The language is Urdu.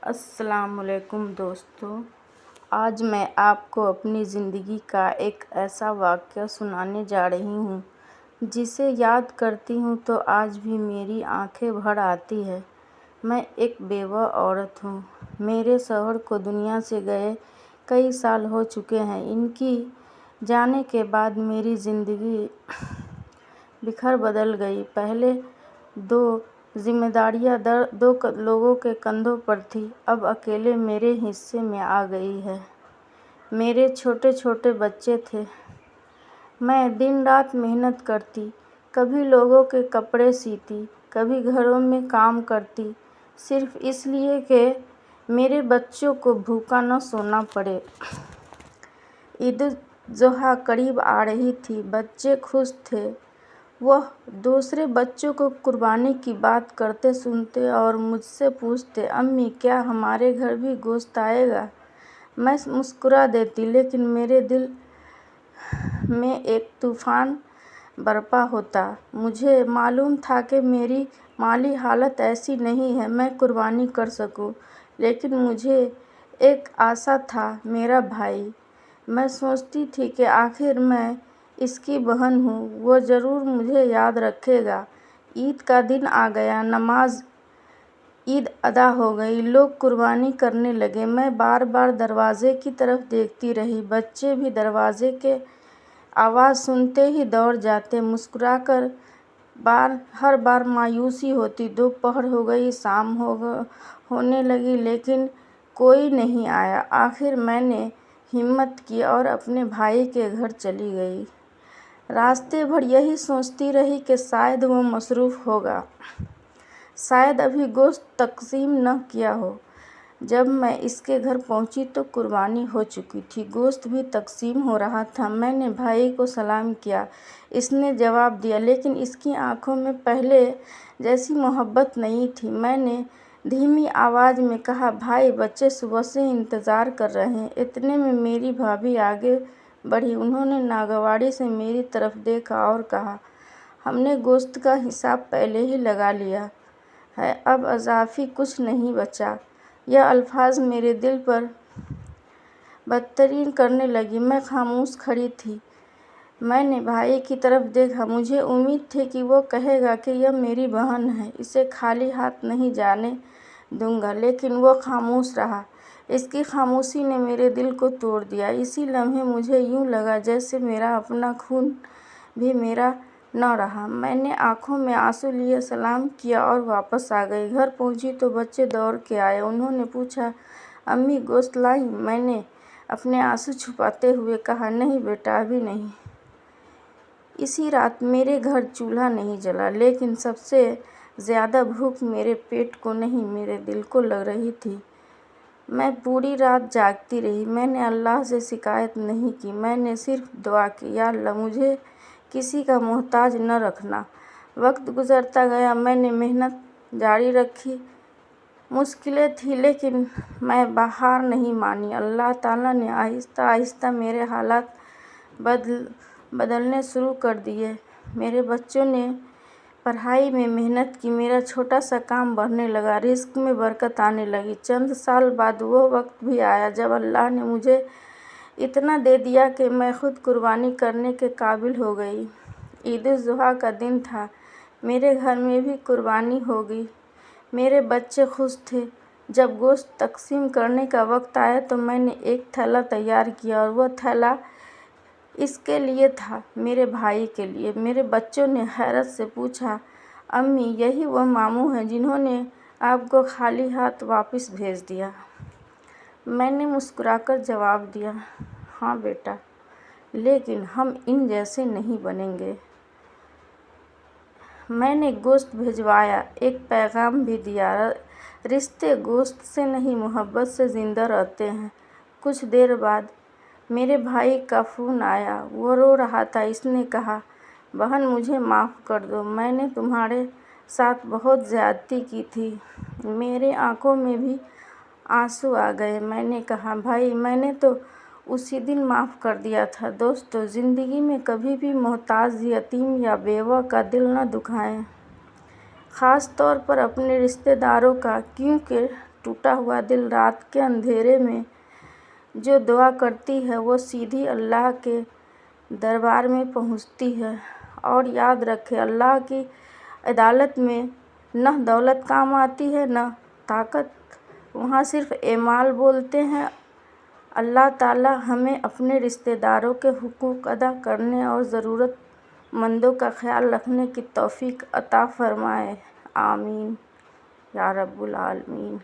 السلام علیکم دوستو، آج میں آپ کو اپنی زندگی کا ایک ایسا واقعہ سنانے جا رہی ہوں جسے یاد کرتی ہوں تو آج بھی میری آنکھیں بھر آتی ہیں۔ میں ایک بیوہ عورت ہوں۔ میرے شوہر کو دنیا سے گئے کئی سال ہو چکے ہیں۔ ان کی جانے کے بعد میری زندگی بکھر بدل گئی۔ پہلے دو ذمہ داریاں دو لوگوں کے کندھوں پر تھیں، اب اکیلے میرے حصے میں آ گئی ہیں۔ میرے چھوٹے چھوٹے بچے تھے۔ میں دن رات محنت کرتی، کبھی لوگوں کے کپڑے سیتی، کبھی گھروں میں کام کرتی، صرف اس لیے کہ میرے بچوں کو بھوکا نہ سونا پڑے۔ عید الاضحیٰ قریب آ رہی تھی، بچے خوش تھے۔ وہ دوسرے بچوں کو قربانی کی بات کرتے سنتے اور مجھ سے پوچھتے، امی کیا ہمارے گھر بھی گوشت آئے گا؟ میں مسکرا دیتی، لیکن میرے دل میں ایک طوفان برپا ہوتا۔ مجھے معلوم تھا کہ میری مالی حالت ایسی نہیں ہے میں قربانی کر سکوں، لیکن مجھے ایک آسا تھا، میرا بھائی۔ میں سوچتی تھی کہ آخر میں اس کی بہن ہوں، وہ ضرور مجھے یاد رکھے گا۔ عید کا دن آ گیا، نماز عید ادا ہو گئی، لوگ قربانی کرنے لگے۔ میں بار بار دروازے کی طرف دیکھتی رہی، بچے بھی دروازے کی آواز سنتے ہی دوڑ جاتے۔ مسکرا کر ہر بار مایوسی ہوتی۔ دوپہر ہو گئی، شام ہونے لگی، لیکن کوئی نہیں آیا۔ آخر میں نے ہمت کی اور اپنے بھائی کے گھر چلی گئی۔ راستے بھر یہی سوچتی رہی کہ شاید وہ مصروف ہوگا، شاید ابھی گوشت تقسیم نہ کیا ہو۔ جب میں اس کے گھر پہنچی تو قربانی ہو چکی تھی، گوشت بھی تقسیم ہو رہا تھا۔ میں نے بھائی کو سلام کیا، اس نے جواب دیا، لیکن اس کی آنکھوں میں پہلے جیسی محبت نہیں تھی۔ میں نے دھیمی آواز میں کہا، بھائی بچے صبح سے انتظار کر رہے ہیں۔ اتنے میں میری بھابھی آگے بڑھی، انہوں نے ناگواری سے میری طرف دیکھا اور کہا، ہم نے گوشت کا حساب پہلے ہی لگا لیا ہے، اب اضافی کچھ نہیں بچا۔ یہ الفاظ میرے دل پر بترین کرنے لگے۔ میں خاموش کھڑی تھی۔ میں نے بھائی کی طرف دیکھا، مجھے امید تھی کہ وہ کہے گا کہ یہ میری بہن ہے، اسے خالی ہاتھ نہیں جانے دوں گا، لیکن وہ خاموش رہا۔ اس کی خاموشی نے میرے دل کو توڑ دیا۔ اسی لمحے مجھے یوں لگا جیسے میرا اپنا خون بھی میرا نہ رہا۔ میں نے آنکھوں میں آنسو لیے سلام کیا اور واپس آ گئی۔ گھر پہنچی تو بچے دوڑ کے آئے، انہوں نے پوچھا، امی گوشت لائیں؟ میں نے اپنے آنسو چھپاتے ہوئے کہا، نہیں بیٹا ابھی نہیں۔ اسی رات میرے گھر چولہا نہیں جلا، لیکن سب سے زیادہ بھوک میرے پیٹ کو نہیں، میرے دل کو لگ رہی تھی۔ میں پوری رات جاگتی رہی۔ میں نے اللہ سے شکایت نہیں کی، میں نے صرف دعا کی، یا اللہ مجھے کسی کا محتاج نہ رکھنا۔ وقت گزرتا گیا، میں نے محنت جاری رکھی۔ مشکلیں تھیں لیکن میں ہار نہیں مانی۔ اللہ تعالیٰ نے آہستہ آہستہ میرے حالات بدلنے شروع کر دیے۔ میرے بچوں نے پڑھائی میں محنت کی، میرا چھوٹا سا کام بڑھنے لگا، رزق میں برکت آنے لگی۔ چند سال بعد وہ وقت بھی آیا جب اللہ نے مجھے اتنا دے دیا کہ میں خود قربانی کرنے کے قابل ہو گئی۔ عید الاضحیٰ کا دن تھا، میرے گھر میں بھی قربانی ہوگی۔ میرے بچے خوش تھے۔ جب گوشت تقسیم کرنے کا وقت آیا تو میں نے ایک تھیلا تیار کیا، اور وہ تھیلا اس کے لیے تھا، میرے بھائی کے لیے۔ میرے بچوں نے حیرت سے پوچھا، امی یہی وہ ماموں ہیں جنہوں نے آپ کو خالی ہاتھ واپس بھیج دیا؟ میں نے مسکرا کر جواب دیا، ہاں بیٹا، لیکن ہم ان جیسے نہیں بنیں گے۔ میں نے گوشت بھجوایا، ایک پیغام بھی دیا، رشتے گوشت سے نہیں محبت سے زندہ رہتے ہیں۔ کچھ دیر بعد میرے بھائی کا فون آیا، وہ رو رہا تھا۔ اس نے کہا، بہن مجھے معاف کر دو، میں نے تمہارے ساتھ بہت زیادتی کی تھی۔ میری آنکھوں میں بھی آنسو آ گئے۔ میں نے کہا، بھائی میں نے تو اسی دن معاف کر دیا تھا۔ دوستو، زندگی میں کبھی بھی محتاج، یتیم یا بیوہ کا دل نہ دکھائیں، خاص طور پر اپنے رشتے داروں کا، کیونکہ ٹوٹا ہوا دل رات کے اندھیرے میں جو دعا کرتی ہے وہ سیدھی اللہ کے دربار میں پہنچتی ہے۔ اور یاد رکھیں، اللہ کی عدالت میں نہ دولت کام آتی ہے نہ طاقت، وہاں صرف اعمال بولتے ہیں۔ اللہ تعالیٰ ہمیں اپنے رشتہ داروں کے حقوق ادا کرنے اور ضرورت مندوں کا خیال رکھنے کی توفیق عطا فرمائے، آمین یا رب العالمین۔